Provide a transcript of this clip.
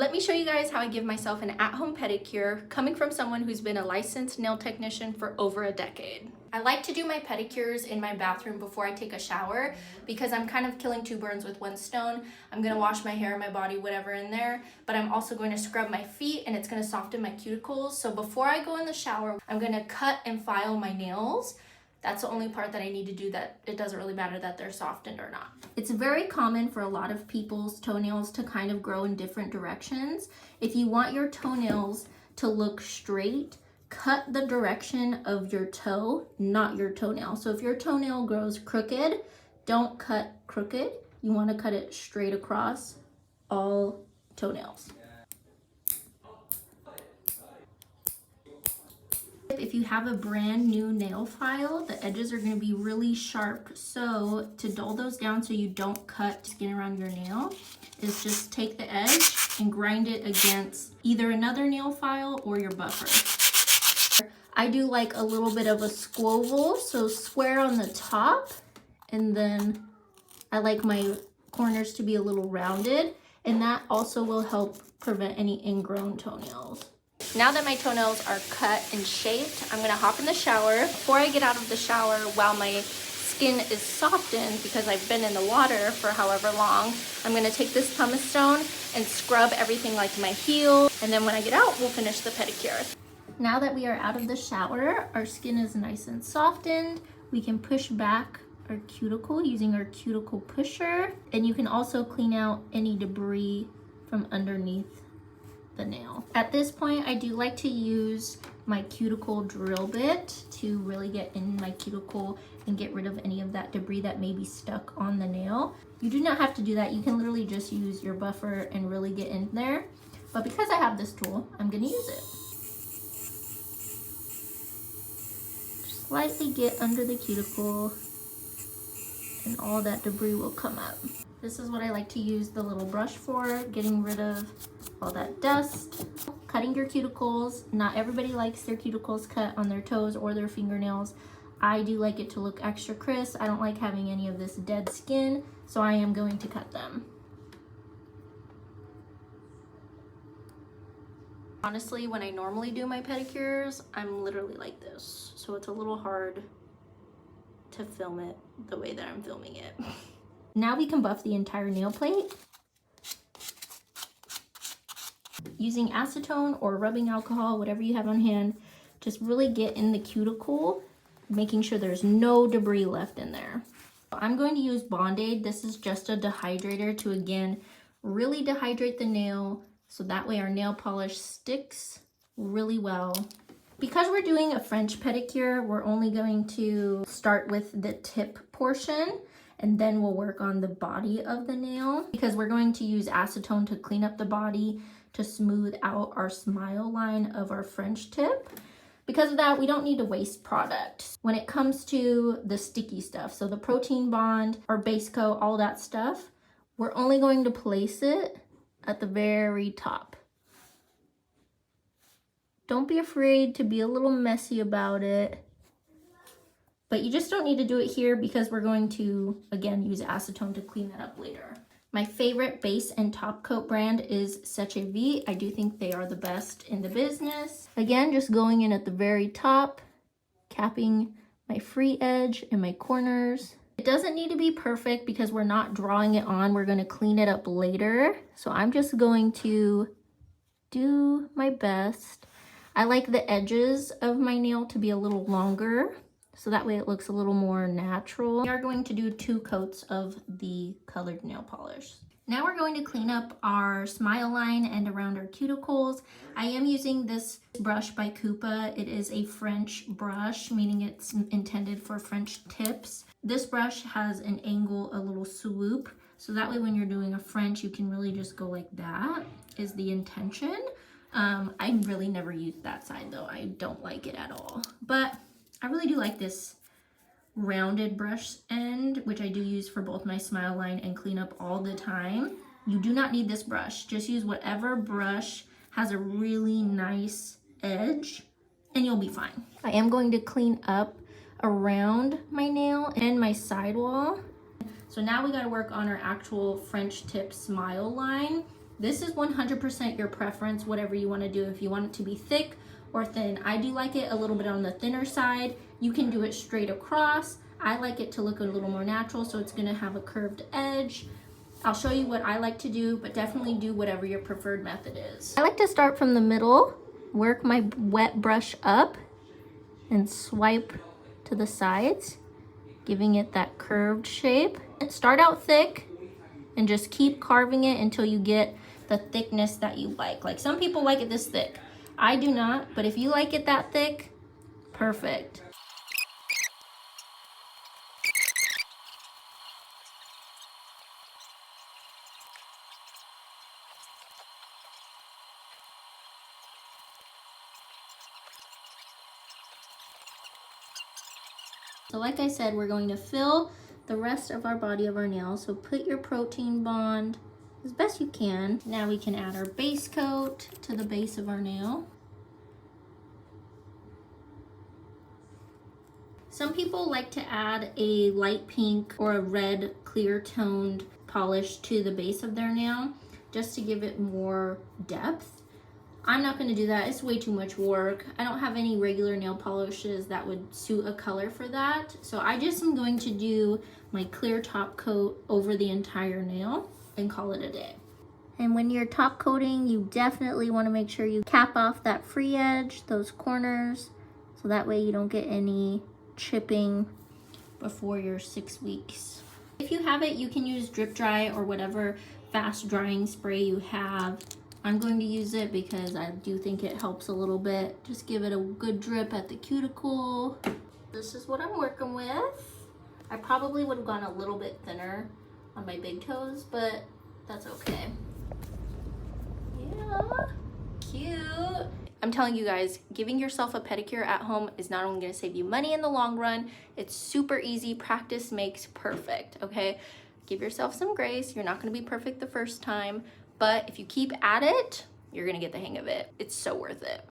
Let me show you guys how I give myself an at-home pedicure, coming from someone who's been a licensed nail technician for over a decade. I like to do my pedicures in my bathroom before I take a shower because I'm kind of killing two birds with one stone. I'm gonna wash my hair, my body, whatever in there, but I'm also going to scrub my feet and it's gonna soften my cuticles. So before I go in the shower, I'm gonna cut and file my nails. That's the only part that I need to do, that it doesn't really matter that they're softened or not. It's very common for a lot of people's toenails to kind of grow in different directions. If you want your toenails to look straight, cut the direction of your toe, not your toenail. So if your toenail grows crooked, don't cut crooked. You want to cut it straight across all toenails. If you have a brand new nail file, the edges are going to be really sharp. So to dull those down so you don't cut skin around your nail is just take the edge and grind it against either another nail file or your buffer. I do like a little bit of a squoval, so square on the top, and then I like my corners to be a little rounded, and that also will help prevent any ingrown toenails. Now that my toenails are cut and shaped, I'm gonna hop in the shower. Before I get out of the shower, while my skin is softened because I've been in the water for however long, I'm gonna take this pumice stone and scrub everything like my heel. And then when I get out, we'll finish the pedicure. Now that we are out of the shower, our skin is nice and softened. We can push back our cuticle using our cuticle pusher. And you can also clean out any debris from underneath the nail. At this point, I do like to use my cuticle drill bit to really get in my cuticle and get rid of any of that debris that may be stuck on the nail. You do not have to do that. You can literally just use your buffer and really get in there. But because I have this tool, I'm gonna use it. Just slightly get under the cuticle and all that debris will come up. This is what I like to use the little brush for, getting rid of all that dust. Cutting your cuticles. Not everybody likes their cuticles cut on their toes or their fingernails. I do like it to look extra crisp. I don't like having any of this dead skin, so I am going to cut them. Honestly, when I normally do my pedicures, I'm literally like this, so it's a little hard to film it the way that I'm filming it. Now we can buff the entire nail plate. Using acetone or rubbing alcohol, whatever you have on hand, just really get in the cuticle, making sure there's no debris left in there. I'm going to use Bond-Aid. This is just a dehydrator to, again, really dehydrate the nail so that way our nail polish sticks really well. Because we're doing a French pedicure, we're only going to start with the tip portion, and then we'll work on the body of the nail because we're going to use acetone to clean up the body to smooth out our smile line of our French tip. Because of that, we don't need to waste product. When it comes to the sticky stuff, so the protein bond or base coat, all that stuff, we're only going to place it at the very top. Don't be afraid to be a little messy about it. But you just don't need to do it here because we're going to, again, use acetone to clean that up later. My favorite base and top coat brand is Seche V. I do think they are the best in the business. Again, just going in at the very top, capping my free edge and my corners. It doesn't need to be perfect because we're not drawing it on. We're going to clean it up later. So I'm just going to do my best. I like the edges of my nail to be a little longer, so that way it looks a little more natural. We are going to do 2 coats of the colored nail polish. Now we're going to clean up our smile line and around our cuticles. I am using this brush by Coupa. It is a French brush, meaning it's intended for French tips. This brush has an angle, a little swoop, so that way when you're doing a French, you can really just go like that, is the intention. I really never used that side though. I don't like it at all. But I really do like this rounded brush end, which I do use for both my smile line and cleanup all the time. You do not need this brush. Just use whatever brush has a really nice edge and you'll be fine. I am going to clean up around my nail and my sidewall. So now we got to work on our actual French tip smile line. This is 100% your preference, whatever you want to do. If you want it to be thick or thin. I do like it a little bit on the thinner side. You can do it straight across. I like it to look a little more natural, so it's gonna have a curved edge. I'll show you what I like to do, but definitely do whatever your preferred method is. I like to start from the middle, work my wet brush up, and swipe to the sides, giving it that curved shape. Start out thick and just keep carving it until you get the thickness that you like. Like some people like it this thick. I do not, but if you like it that thick, perfect. So like I said, we're going to fill the rest of our body of our nail. So put your protein bond as best you can. Now we can add our base coat to the base of our nail. Some people like to add a light pink or a red clear toned polish to the base of their nail just to give it more depth. I'm not going to do that. It's way too much work. I don't have any regular nail polishes that would suit a color for that. So I just am going to do my clear top coat over the entire nail and call it a day. And when you're top coating, you definitely want to make sure you cap off that free edge, those corners, so that way you don't get any chipping before your 6 weeks. If you have it, you can use drip dry or whatever fast drying spray you have. I'm going to use it because I do think it helps a little bit. Just give it a good drip at the cuticle. This is what I'm working with. I probably would have gone a little bit thinner on my big toes, but that's okay. Yeah, cute. I'm telling you guys, giving yourself a pedicure at home is not only gonna save you money in the long run, it's super easy. Practice makes perfect, okay? Give yourself some grace. You're not gonna be perfect the first time, but if you keep at it, you're gonna get the hang of it. It's so worth it.